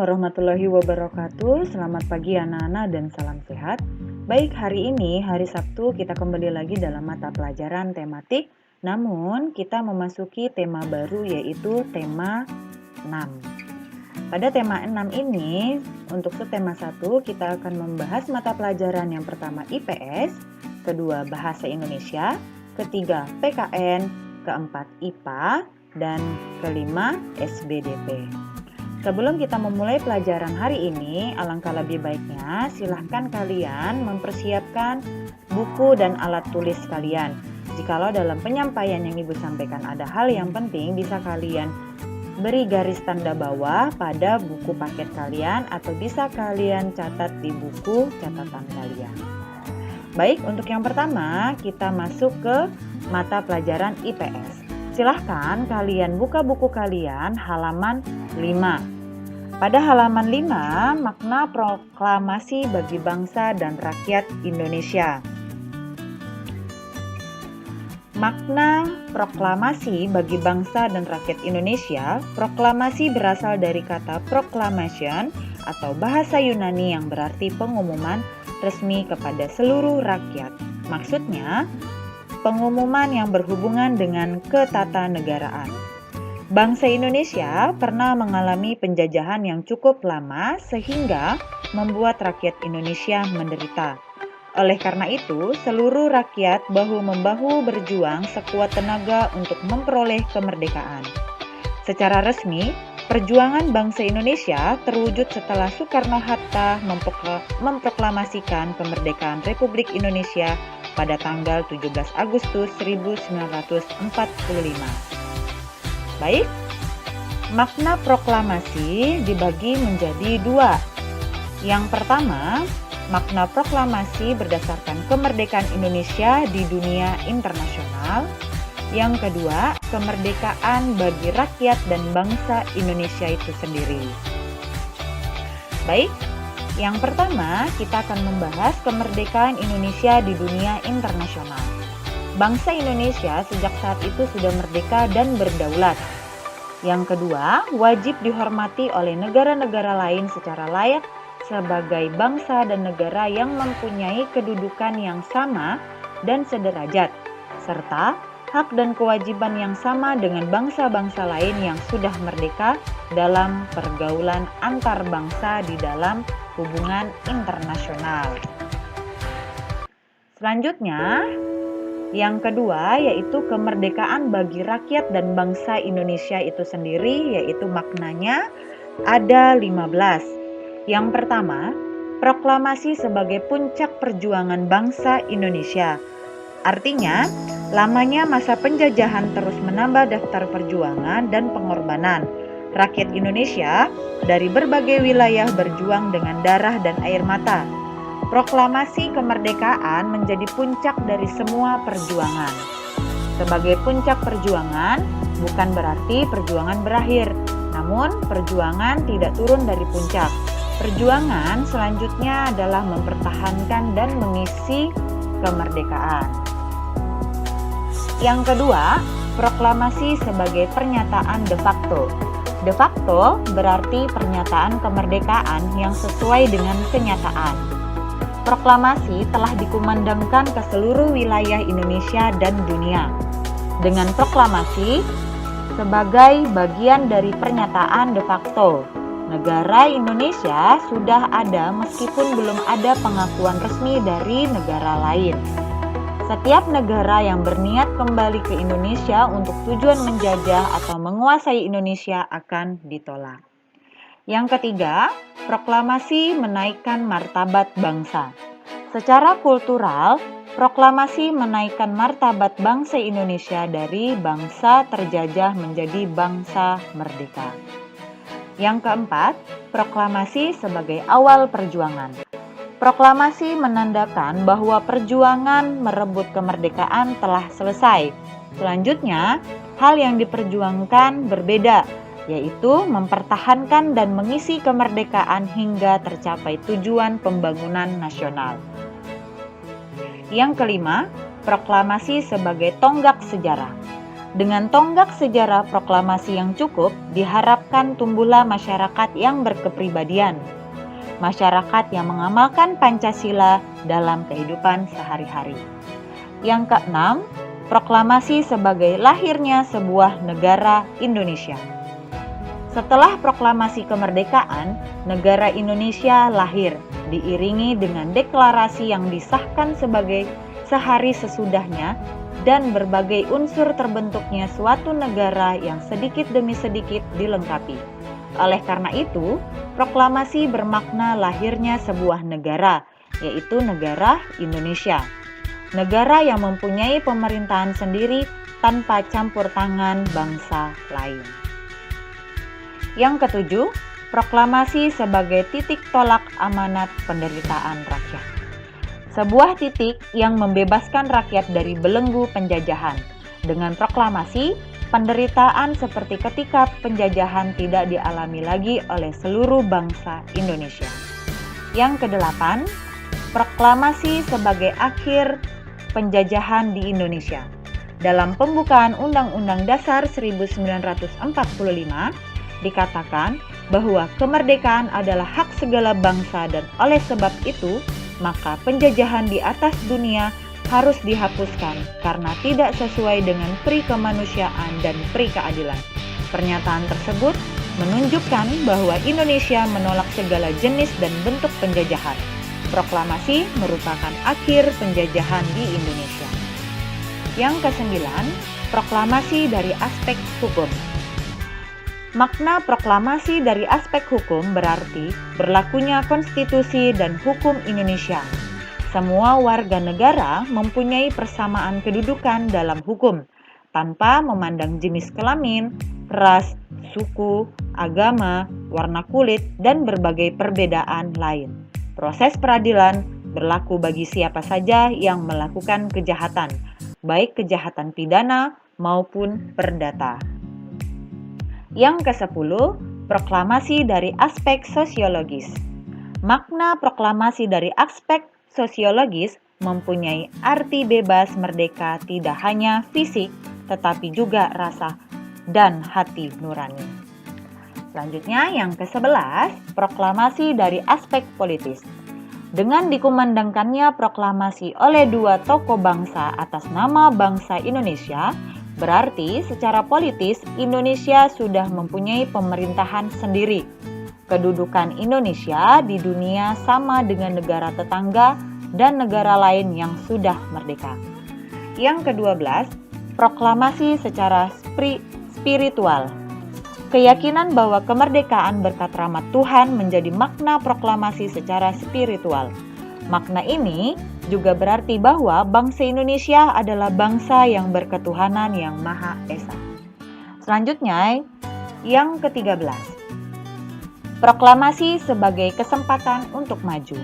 warahmatullahi wabarakatuh. Selamat pagi anak-anak dan salam sehat. Baik, hari ini hari Sabtu kita kembali lagi dalam mata pelajaran tematik. Namun kita memasuki tema baru yaitu tema 6. Pada tema 6 ini untuk subtema 1 kita akan membahas mata pelajaran yang pertama IPS, kedua Bahasa Indonesia, ketiga PKN, keempat IPA, dan kelima SBDP. Sebelum kita memulai pelajaran hari ini, alangkah lebih baiknya silahkan kalian mempersiapkan buku dan alat tulis kalian. Jikalau dalam penyampaian yang Ibu sampaikan ada hal yang penting, bisa kalian beri garis tanda bawah pada buku paket kalian atau bisa kalian catat di buku catatan kalian. Baik, untuk yang pertama kita masuk ke mata pelajaran IPS. Silahkan kalian buka buku kalian halaman 5. Pada halaman 5, makna proklamasi bagi bangsa dan rakyat Indonesia. Makna proklamasi bagi bangsa dan rakyat Indonesia, proklamasi berasal dari kata proclamation atau bahasa Yunani yang berarti pengumuman resmi kepada seluruh rakyat. Maksudnya, pengumuman yang berhubungan dengan ketatanegaraan. Bangsa Indonesia pernah mengalami penjajahan yang cukup lama sehingga membuat rakyat Indonesia menderita. Oleh karena itu, seluruh rakyat bahu-membahu berjuang sekuat tenaga untuk memperoleh kemerdekaan. Secara resmi, perjuangan bangsa Indonesia terwujud setelah Soekarno-Hatta memproklamasikan kemerdekaan Republik Indonesia pada tanggal 17 Agustus 1945. Baik, makna proklamasi dibagi menjadi dua. Yang pertama, makna proklamasi berdasarkan kemerdekaan Indonesia di dunia internasional. Yang kedua, kemerdekaan bagi rakyat dan bangsa Indonesia itu sendiri. Baik, yang pertama kita akan membahas kemerdekaan Indonesia di dunia internasional. Bangsa Indonesia sejak saat itu sudah merdeka dan berdaulat. Yang kedua, wajib dihormati oleh negara-negara lain secara layak sebagai bangsa dan negara yang mempunyai kedudukan yang sama dan sederajat, serta hak dan kewajiban yang sama dengan bangsa-bangsa lain yang sudah merdeka dalam pergaulan antar bangsa di dalam hubungan internasional. Selanjutnya, yang kedua yaitu kemerdekaan bagi rakyat dan bangsa Indonesia itu sendiri, yaitu maknanya ada 15. Yang pertama, proklamasi sebagai puncak perjuangan bangsa Indonesia. Artinya, lamanya masa penjajahan terus menambah daftar perjuangan dan pengorbanan. Rakyat Indonesia dari berbagai wilayah berjuang dengan darah dan air mata. Proklamasi kemerdekaan menjadi puncak dari semua perjuangan. Sebagai puncak perjuangan, bukan berarti perjuangan berakhir, namun perjuangan tidak turun dari puncak. Perjuangan selanjutnya adalah mempertahankan dan mengisi kemerdekaan. Yang kedua, proklamasi sebagai pernyataan de facto. De facto berarti pernyataan kemerdekaan yang sesuai dengan kenyataan. Proklamasi telah dikumandangkan ke seluruh wilayah Indonesia dan dunia. Dengan proklamasi sebagai bagian dari pernyataan de facto, negara Indonesia sudah ada meskipun belum ada pengakuan resmi dari negara lain. Setiap negara yang berniat kembali ke Indonesia untuk tujuan menjajah atau menguasai Indonesia akan ditolak. Yang ketiga, proklamasi menaikkan martabat bangsa. Secara kultural, proklamasi menaikkan martabat bangsa Indonesia dari bangsa terjajah menjadi bangsa merdeka. Yang keempat, proklamasi sebagai awal perjuangan. Proklamasi menandakan bahwa perjuangan merebut kemerdekaan telah selesai. Selanjutnya, hal yang diperjuangkan berbeda, yaitu mempertahankan dan mengisi kemerdekaan hingga tercapai tujuan pembangunan nasional. Yang kelima, proklamasi sebagai tonggak sejarah. Dengan tonggak sejarah proklamasi yang cukup, diharapkan tumbuhlah masyarakat yang berkepribadian, masyarakat yang mengamalkan Pancasila dalam kehidupan sehari-hari. Yang keenam, proklamasi sebagai lahirnya sebuah negara Indonesia. Setelah proklamasi kemerdekaan, negara Indonesia lahir, diiringi dengan deklarasi yang disahkan sebagai sehari sesudahnya dan berbagai unsur terbentuknya suatu negara yang sedikit demi sedikit dilengkapi. Oleh karena itu, proklamasi bermakna lahirnya sebuah negara, yaitu negara Indonesia. Negara yang mempunyai pemerintahan sendiri tanpa campur tangan bangsa lain. Yang ketujuh, proklamasi sebagai titik tolak amanat penderitaan rakyat. Sebuah titik yang membebaskan rakyat dari belenggu penjajahan. Dengan proklamasi, penderitaan seperti ketika penjajahan tidak dialami lagi oleh seluruh bangsa Indonesia. Yang kedelapan, proklamasi sebagai akhir penjajahan di Indonesia. Dalam pembukaan Undang-Undang Dasar 1945, dikatakan bahwa kemerdekaan adalah hak segala bangsa dan oleh sebab itu, maka penjajahan di atas dunia harus dihapuskan karena tidak sesuai dengan pri kemanusiaan dan pri keadilan. Pernyataan tersebut menunjukkan bahwa Indonesia menolak segala jenis dan bentuk penjajahan. Proklamasi merupakan akhir penjajahan di Indonesia. Yang kesembilan, proklamasi dari aspek hukum. Makna proklamasi dari aspek hukum berarti berlakunya konstitusi dan hukum Indonesia. Semua warga negara mempunyai persamaan kedudukan dalam hukum, tanpa memandang jenis kelamin, ras, suku, agama, warna kulit, dan berbagai perbedaan lain. Proses peradilan berlaku bagi siapa saja yang melakukan kejahatan, baik kejahatan pidana maupun perdata. Yang ke-10, proklamasi dari aspek sosiologis. Makna proklamasi dari aspek sosiologis mempunyai arti bebas merdeka tidak hanya fisik, tetapi juga rasa dan hati nurani. Selanjutnya yang ke-11, proklamasi dari aspek politis. Dengan dikumandangkannya proklamasi oleh dua tokoh bangsa atas nama bangsa Indonesia, berarti secara politis Indonesia sudah mempunyai pemerintahan sendiri. Kedudukan Indonesia di dunia sama dengan negara tetangga dan negara lain yang sudah merdeka. Yang ke-12, proklamasi secara spiritual. Keyakinan bahwa kemerdekaan berkat rahmat Tuhan menjadi makna proklamasi secara spiritual. Makna ini juga berarti bahwa bangsa Indonesia adalah bangsa yang berketuhanan yang Maha Esa. Selanjutnya, yang ke-13. Proklamasi sebagai kesempatan untuk maju.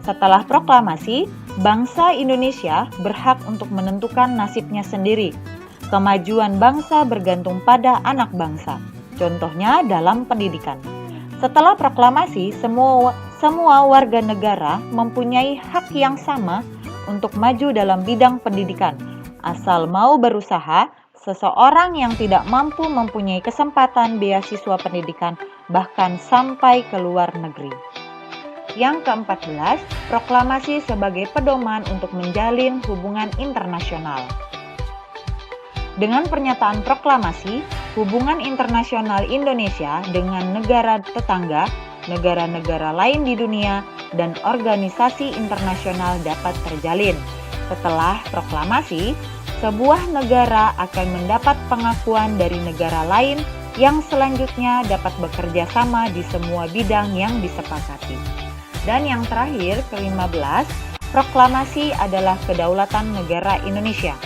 Setelah proklamasi, bangsa Indonesia berhak untuk menentukan nasibnya sendiri. Kemajuan bangsa bergantung pada anak bangsa. Contohnya dalam pendidikan. Setelah proklamasi, semua warga negara mempunyai hak yang sama untuk maju dalam bidang pendidikan. Asal mau berusaha, seseorang yang tidak mampu mempunyai kesempatan beasiswa pendidikan bahkan sampai ke luar negeri. Yang ke-14, proklamasi sebagai pedoman untuk menjalin hubungan internasional. Dengan pernyataan proklamasi, hubungan internasional Indonesia dengan negara tetangga, negara-negara lain di dunia, dan organisasi internasional dapat terjalin. Setelah proklamasi, sebuah negara akan mendapat pengakuan dari negara lain yang selanjutnya dapat bekerja sama di semua bidang yang disepakati. Dan yang terakhir, ke-15, proklamasi adalah kedaulatan negara Indonesia.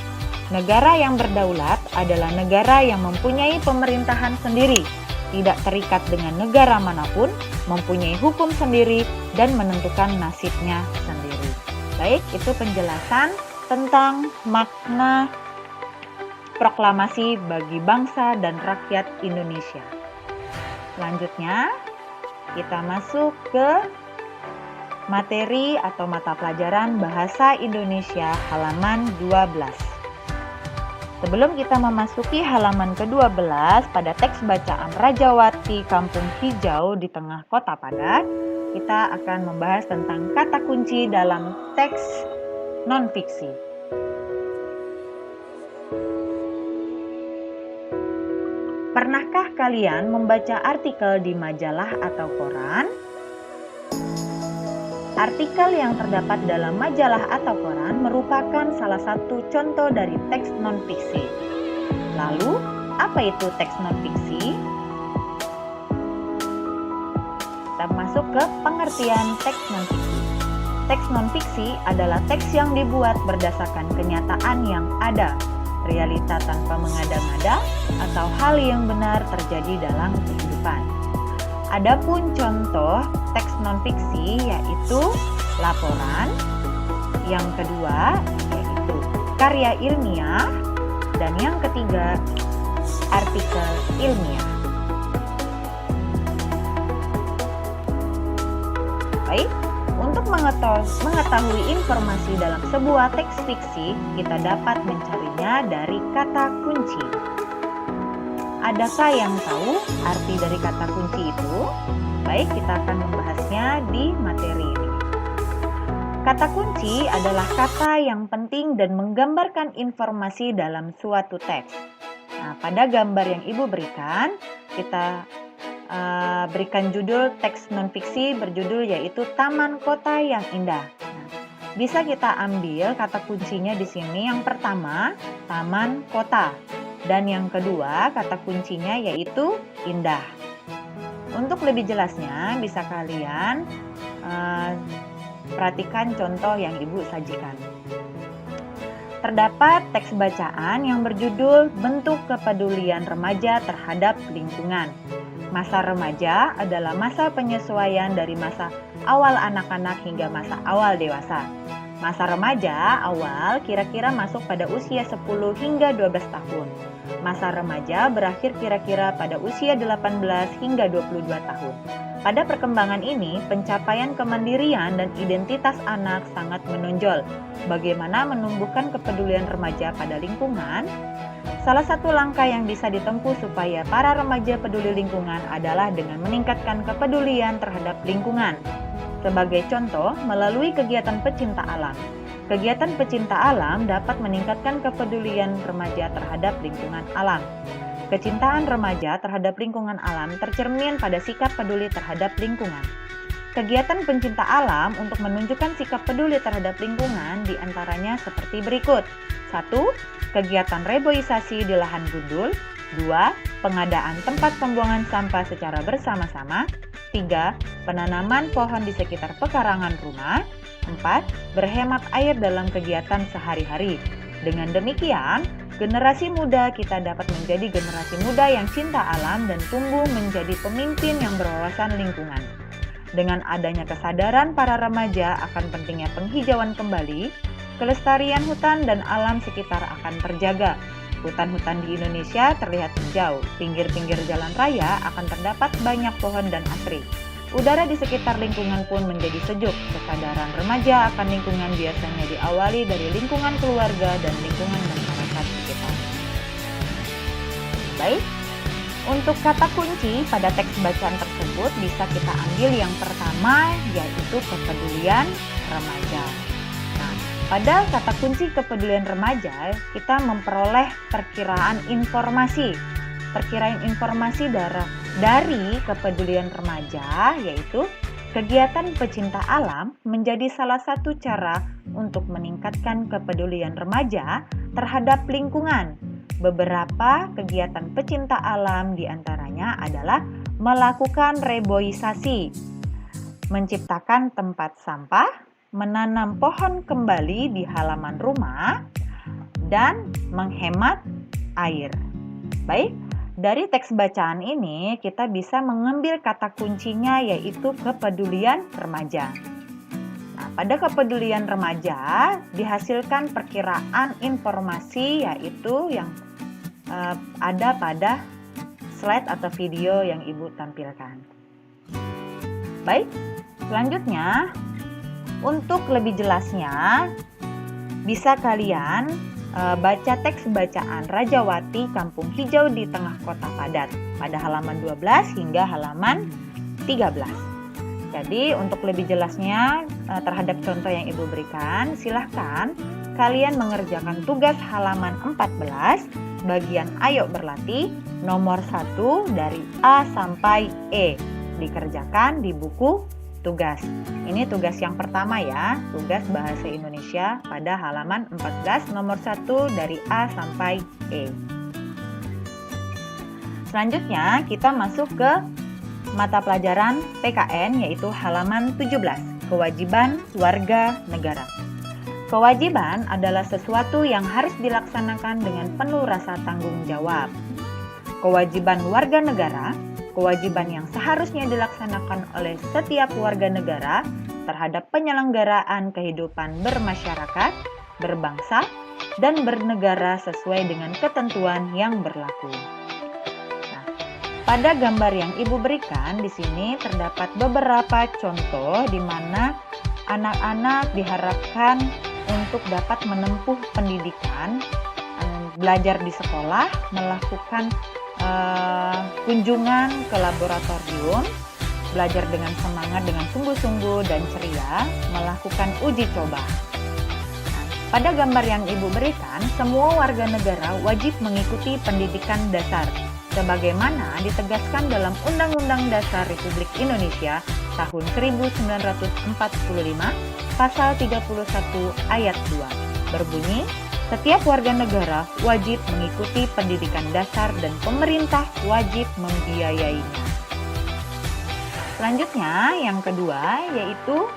Negara yang berdaulat adalah negara yang mempunyai pemerintahan sendiri, tidak terikat dengan negara manapun, mempunyai hukum sendiri, dan menentukan nasibnya sendiri. Baik, itu penjelasan tentang makna proklamasi bagi bangsa dan rakyat Indonesia. Selanjutnya, kita masuk ke materi atau mata pelajaran Bahasa Indonesia halaman 12. Sebelum kita memasuki halaman ke-12 pada teks bacaan Rajawati Kampung Hijau di Tengah Kota Padat, kita akan membahas tentang kata kunci dalam teks non-fiksi. Pernahkah kalian membaca artikel di majalah atau koran? Artikel yang terdapat dalam majalah atau koran merupakan salah satu contoh dari teks non-fiksi. Lalu, apa itu teks non-fiksi? Kita masuk ke pengertian teks non-fiksi. Teks non-fiksi adalah teks yang dibuat berdasarkan kenyataan yang ada, realita tanpa mengada-ngada, atau hal yang benar terjadi dalam kehidupan. Adapun contoh teks non-fiksi yaitu laporan, yang kedua yaitu karya ilmiah, dan yang ketiga artikel ilmiah. Baik, untuk mengetahui informasi dalam sebuah teks fiksi, kita dapat mencarinya dari kata kunci. Adakah yang tahu arti dari kata kunci itu? Baik, kita akan membahasnya di materi ini. Kata kunci adalah kata yang penting dan menggambarkan informasi dalam suatu teks. Nah, pada gambar yang Ibu berikan, kita berikan judul teks non-fiksi berjudul yaitu Taman Kota yang Indah. Nah, bisa kita ambil kata kuncinya di sini. Yang pertama, taman kota. Dan yang kedua, kata kuncinya yaitu indah. Untuk lebih jelasnya, bisa kalian perhatikan contoh yang Ibu sajikan. Terdapat teks bacaan yang berjudul Bentuk Kepedulian Remaja Terhadap Lingkungan. Masa remaja adalah masa penyesuaian dari masa awal anak-anak hingga masa awal dewasa. Masa remaja awal kira-kira masuk pada usia 10 hingga 12 tahun. Masa remaja berakhir kira-kira pada usia 18 hingga 22 tahun. Pada perkembangan ini, pencapaian kemandirian dan identitas anak sangat menonjol. Bagaimana menumbuhkan kepedulian remaja pada lingkungan? Salah satu langkah yang bisa ditempuh supaya para remaja peduli lingkungan adalah dengan meningkatkan kepedulian terhadap lingkungan. Sebagai contoh, melalui kegiatan pecinta alam. Kegiatan pecinta alam dapat meningkatkan kepedulian remaja terhadap lingkungan alam. Kecintaan remaja terhadap lingkungan alam tercermin pada sikap peduli terhadap lingkungan. Kegiatan pencinta alam untuk menunjukkan sikap peduli terhadap lingkungan diantaranya seperti berikut. 1. Kegiatan reboisasi di lahan gundul. 2. Pengadaan tempat pembuangan sampah secara bersama-sama. 3. Penanaman pohon di sekitar pekarangan rumah. 4. Berhemat air dalam kegiatan sehari-hari. Dengan demikian, generasi muda kita dapat menjadi generasi muda yang cinta alam dan tumbuh menjadi pemimpin yang berwawasan lingkungan. Dengan adanya kesadaran para remaja akan pentingnya penghijauan kembali, kelestarian hutan dan alam sekitar akan terjaga. Hutan-hutan di Indonesia terlihat hijau, pinggir-pinggir jalan raya akan terdapat banyak pohon dan asri. Udara di sekitar lingkungan pun menjadi sejuk. Kesadaran remaja akan lingkungan biasanya diawali dari lingkungan keluarga dan lingkungan masyarakat sekitar. Baik, untuk kata kunci pada teks bacaan tersebut bisa kita ambil yang pertama yaitu kepedulian remaja. Pada kata kunci kepedulian remaja, kita memperoleh perkiraan informasi. Perkiraan informasi dari kepedulian remaja, yaitu kegiatan pecinta alam menjadi salah satu cara untuk meningkatkan kepedulian remaja terhadap lingkungan. Beberapa kegiatan pecinta alam diantaranya adalah melakukan reboisasi, menciptakan tempat sampah, menanam pohon kembali di halaman rumah, dan menghemat air. Baik, dari teks bacaan ini kita bisa mengambil kata kuncinya yaitu kepedulian remaja. Nah, pada kepedulian remaja dihasilkan perkiraan informasi yaitu yang ada pada slide atau video yang Ibu tampilkan. Baik, selanjutnya untuk lebih jelasnya, bisa kalian baca teks bacaan Rajawati Kampung Hijau di Tengah Kota Padat pada halaman 12 hingga halaman 13. Jadi untuk lebih jelasnya terhadap contoh yang Ibu berikan, silahkan kalian mengerjakan tugas halaman 14 bagian Ayo Berlatih nomor 1 dari A sampai E. Dikerjakan di buku tugas. Ini tugas yang pertama ya, tugas Bahasa Indonesia pada halaman 14 nomor 1 dari A sampai E. Selanjutnya kita masuk ke mata pelajaran PKN yaitu halaman 17, kewajiban warga negara. Kewajiban adalah sesuatu yang harus dilaksanakan dengan penuh rasa tanggung jawab. Kewajiban warga negara, kewajiban yang seharusnya dilaksanakan oleh setiap warga negara terhadap penyelenggaraan kehidupan bermasyarakat, berbangsa, dan bernegara sesuai dengan ketentuan yang berlaku. Nah, pada gambar yang Ibu berikan di sini terdapat beberapa contoh di mana anak-anak diharapkan untuk dapat menempuh pendidikan, belajar di sekolah, melakukan kunjungan ke laboratorium, belajar dengan semangat, dengan sungguh-sungguh dan ceria, melakukan uji coba. Nah, pada gambar yang Ibu berikan, semua warga negara wajib mengikuti pendidikan dasar, sebagaimana ditegaskan dalam Undang-Undang Dasar Republik Indonesia tahun 1945, pasal 31 ayat 2, berbunyi, setiap warga negara wajib mengikuti pendidikan dasar dan pemerintah wajib membiayainya. Selanjutnya, yang kedua yaitu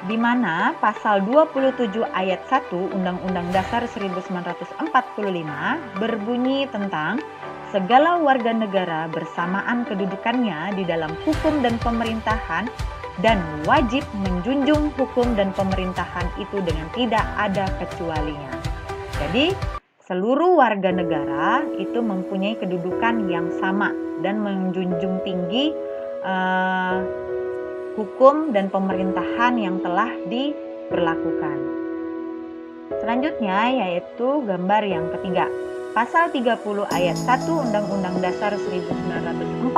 di mana pasal 27 ayat 1 Undang-Undang Dasar 1945 berbunyi tentang segala warga negara bersamaan kedudukannya di dalam hukum dan pemerintahan dan wajib menjunjung hukum dan pemerintahan itu dengan tidak ada kecualinya. Jadi, seluruh warga negara itu mempunyai kedudukan yang sama dan menjunjung tinggi hukum dan pemerintahan yang telah diberlakukan. Selanjutnya yaitu gambar yang ketiga. Pasal 30 ayat 1 Undang-Undang Dasar 1945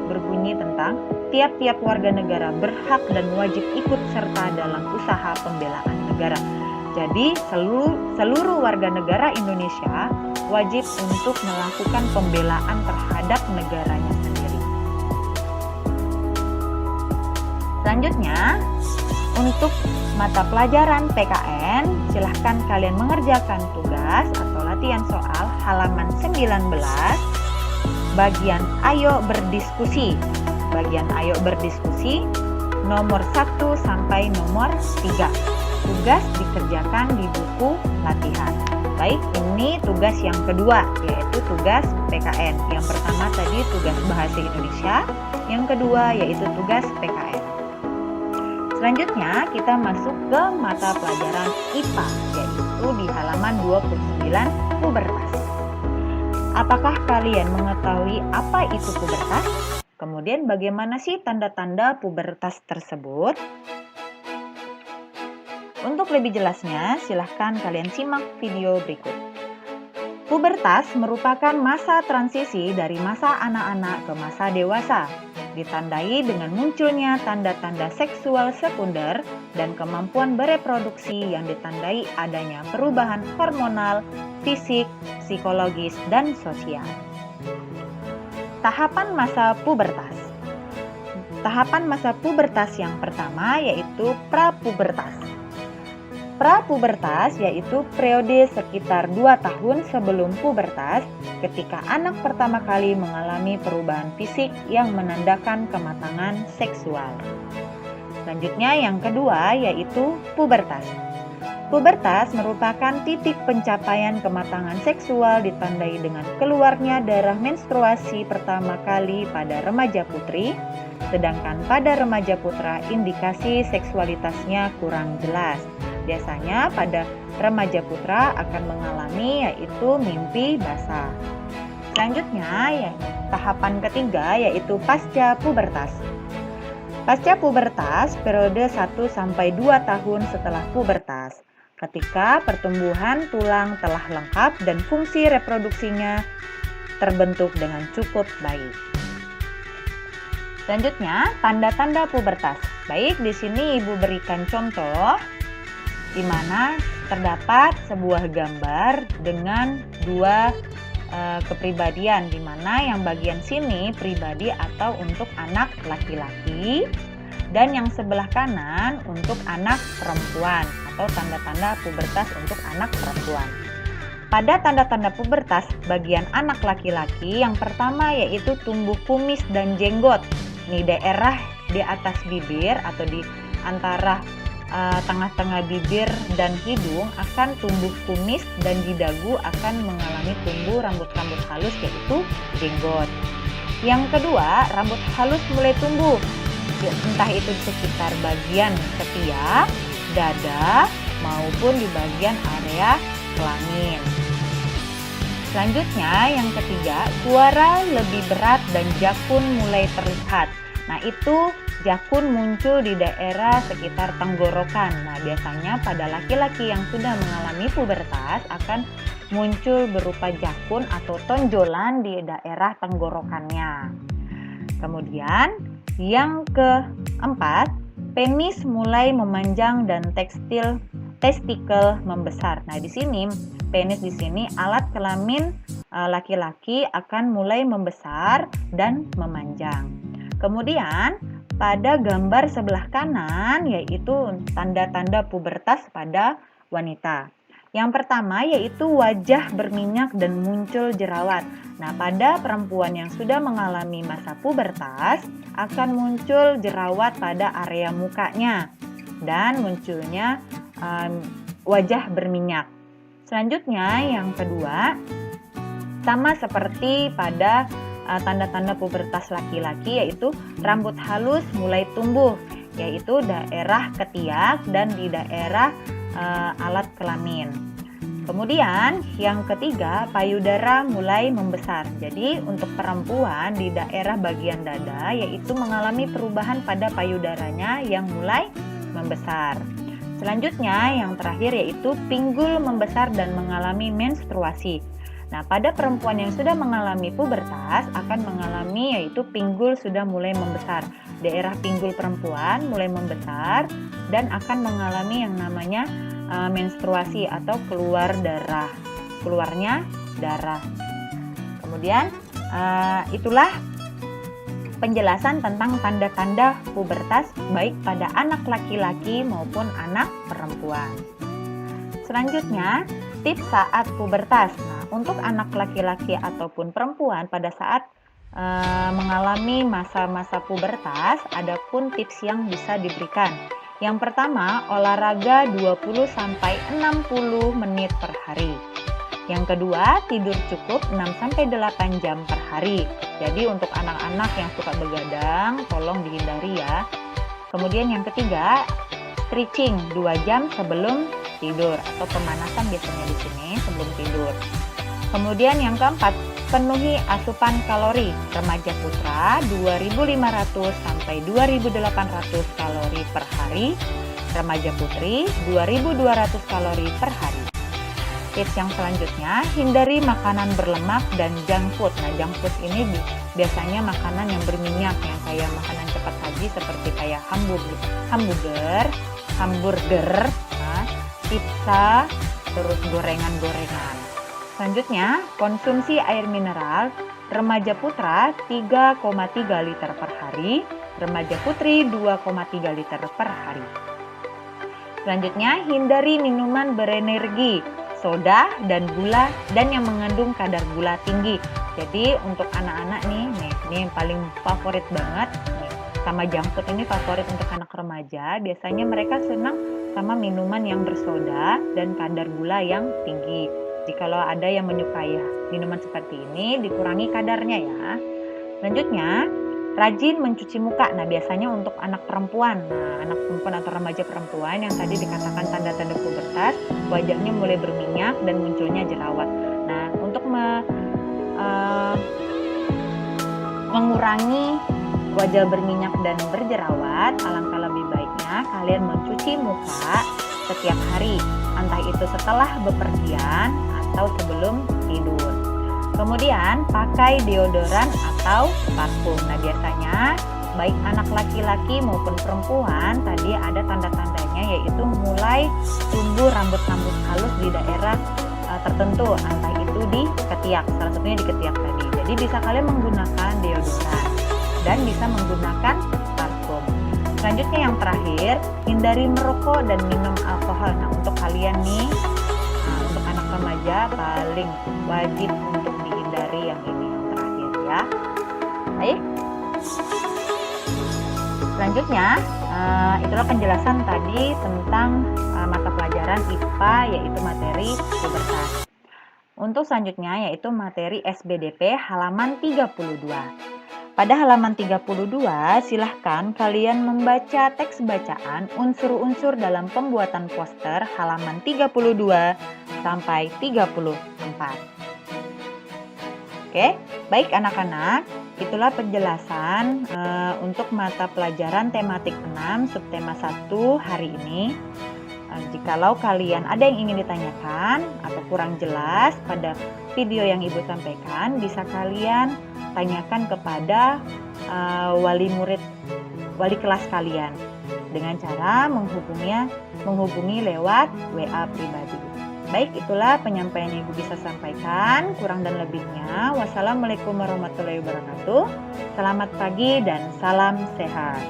berbunyi tentang tiap-tiap warga negara berhak dan wajib ikut serta dalam usaha pembelaan negara. Jadi seluruh warga negara Indonesia wajib untuk melakukan pembelaan terhadap negaranya sendiri. Selanjutnya, untuk mata pelajaran PKN, silahkan kalian mengerjakan tugas atau latihan soal halaman 19 bagian Ayo Berdiskusi. Bagian Ayo Berdiskusi nomor 1 sampai nomor 3. Tugas dikerjakan di buku latihan. Baik, ini tugas yang kedua yaitu tugas PKN. Yang pertama tadi tugas Bahasa Indonesia, yang kedua yaitu tugas PKN. Selanjutnya kita masuk ke mata pelajaran IPA yaitu di halaman 29 pubertas. Apakah kalian mengetahui apa itu pubertas? Kemudian bagaimana sih tanda-tanda pubertas tersebut? Untuk lebih jelasnya, silahkan kalian simak video berikut. Pubertas merupakan masa transisi dari masa anak-anak ke masa dewasa, ditandai dengan munculnya tanda-tanda seksual sekunder dan kemampuan bereproduksi yang ditandai adanya perubahan hormonal, fisik, psikologis, dan sosial. Tahapan masa pubertas. Tahapan masa pubertas yang pertama yaitu prapubertas. Prapubertas yaitu periode sekitar 2 tahun sebelum pubertas ketika anak pertama kali mengalami perubahan fisik yang menandakan kematangan seksual. Selanjutnya yang kedua yaitu pubertas. Pubertas merupakan titik pencapaian kematangan seksual ditandai dengan keluarnya darah menstruasi pertama kali pada remaja putri, sedangkan pada remaja putra indikasi seksualitasnya kurang jelas. Biasanya pada remaja putra akan mengalami yaitu mimpi basah. Selanjutnya tahapan ketiga yaitu pasca pubertas. Pasca pubertas, periode 1-2 tahun setelah pubertas, ketika pertumbuhan tulang telah lengkap dan fungsi reproduksinya terbentuk dengan cukup baik. Selanjutnya, tanda-tanda pubertas. Baik, di sini Ibu berikan contoh di mana terdapat sebuah gambar dengan dua kepribadian, di mana yang bagian sini pribadi atau untuk anak laki-laki dan yang sebelah kanan untuk anak perempuan atau tanda-tanda pubertas untuk anak perempuan. Pada tanda-tanda pubertas bagian anak laki-laki, yang pertama yaitu tumbuh kumis dan jenggot. Ini daerah di atas bibir atau di antara tengah-tengah bibir dan hidung akan tumbuh kumis dan di dagu akan mengalami tumbuh rambut-rambut halus yaitu jenggot. Yang kedua, rambut halus mulai tumbuh, entah itu sekitar bagian ketiak, dada, maupun di bagian area kelamin. Selanjutnya, yang ketiga, suara lebih berat dan jakun mulai terlihat. Nah, itu jakun muncul di daerah sekitar tenggorokan. Nah, biasanya pada laki-laki yang sudah mengalami pubertas akan muncul berupa jakun atau tonjolan di daerah tenggorokannya. Kemudian, yang keempat, penis mulai memanjang dan testikel membesar. Nah, di sini penis di sini alat kelamin laki-laki akan mulai membesar dan memanjang. Kemudian pada gambar sebelah kanan yaitu tanda-tanda pubertas pada wanita. Yang pertama yaitu wajah berminyak dan muncul jerawat. Nah, pada perempuan yang sudah mengalami masa pubertas akan muncul jerawat pada area mukanya dan munculnya wajah berminyak. Selanjutnya yang kedua, sama seperti pada tanda-tanda pubertas laki-laki yaitu rambut halus mulai tumbuh, yaitu daerah ketiak dan di daerah alat kelamin. Kemudian yang ketiga, payudara mulai membesar. Jadi untuk perempuan di daerah bagian dada yaitu mengalami perubahan pada payudaranya yang mulai membesar. Selanjutnya yang terakhir yaitu pinggul membesar dan mengalami menstruasi. Nah, pada perempuan yang sudah mengalami pubertas akan mengalami yaitu pinggul sudah mulai membesar. Daerah pinggul perempuan mulai membesar dan akan mengalami yang namanya menstruasi atau keluarnya darah. Kemudian itulah penjelasan tentang tanda-tanda pubertas baik pada anak laki-laki maupun anak perempuan. Selanjutnya, tips saat pubertas. Nah, untuk anak laki-laki ataupun perempuan pada saat mengalami masa-masa pubertas, ada pun tips yang bisa diberikan. Yang pertama, olahraga 20-60 menit per hari. Yang kedua, tidur cukup 6-8 jam per hari. Jadi untuk anak-anak yang suka begadang, tolong dihindari ya. Kemudian yang ketiga, stretching 2 jam sebelum tidur atau pemanasan biasanya di sini sebelum tidur. Kemudian yang keempat, penuhi asupan kalori. Remaja putra 2.500 sampai 2.800 kalori per hari. Remaja putri 2.200 kalori per hari. Tips yang selanjutnya, hindari makanan berlemak dan junk food. Nah, junk food ini biasanya makanan yang berminyak, yang kayak makanan cepat saji seperti kayak hamburger, pizza, terus gorengan-gorengan. Selanjutnya, konsumsi air mineral. Remaja putra 3,3 liter per hari, remaja putri 2,3 liter per hari. Selanjutnya, hindari minuman berenergi, soda dan gula dan yang mengandung kadar gula tinggi. Jadi untuk anak-anak nih ini yang paling favorit banget nih, sama junk food ini favorit untuk anak remaja. Biasanya mereka senang sama minuman yang bersoda dan kadar gula yang tinggi. Jikalau ada yang menyukai minuman seperti ini, dikurangi kadarnya ya. Selanjutnya, rajin mencuci muka. Nah, biasanya untuk anak perempuan. Nah, anak perempuan atau remaja perempuan yang tadi dikatakan tanda-tanda pubertas, wajahnya mulai berminyak dan munculnya jerawat. Nah, untuk mengurangi wajah berminyak dan berjerawat, alangkah lebih baiknya kalian mencuci muka setiap hari, entah itu setelah bepergian atau sebelum tidur. Kemudian pakai deodoran atau parfum. Nah, biasanya baik anak laki-laki maupun perempuan tadi ada tanda-tandanya, yaitu mulai tumbuh rambut-rambut halus di daerah tertentu, entah itu di ketiak, salah satunya di ketiak tadi. Jadi bisa kalian menggunakan deodoran dan bisa menggunakan parfum. Selanjutnya yang terakhir, hindari merokok dan minum alkohol. Nah, untuk kalian nih, untuk anak remaja paling wajib untuk dihindari yang ini yang terakhir ya. Baik. Selanjutnya, itulah penjelasan tadi tentang mata pelajaran IPA, yaitu materi pubertas. Untuk selanjutnya yaitu materi SBDP halaman 32. Pada halaman 32, silahkan kalian membaca teks bacaan unsur-unsur dalam pembuatan poster halaman 32 sampai 34. Oke, baik anak-anak, itulah penjelasan untuk mata pelajaran tematik 6 subtema 1 hari ini. Jikalau kalian ada yang ingin ditanyakan atau kurang jelas pada video yang Ibu sampaikan, bisa kalian tanyakan kepada wali kelas kalian dengan cara menghubungi lewat WA pribadi. Baik, itulah penyampaian yang Ibu bisa sampaikan. Kurang dan lebihnya, wassalamualaikum warahmatullahi wabarakatuh. Selamat pagi dan salam sehat.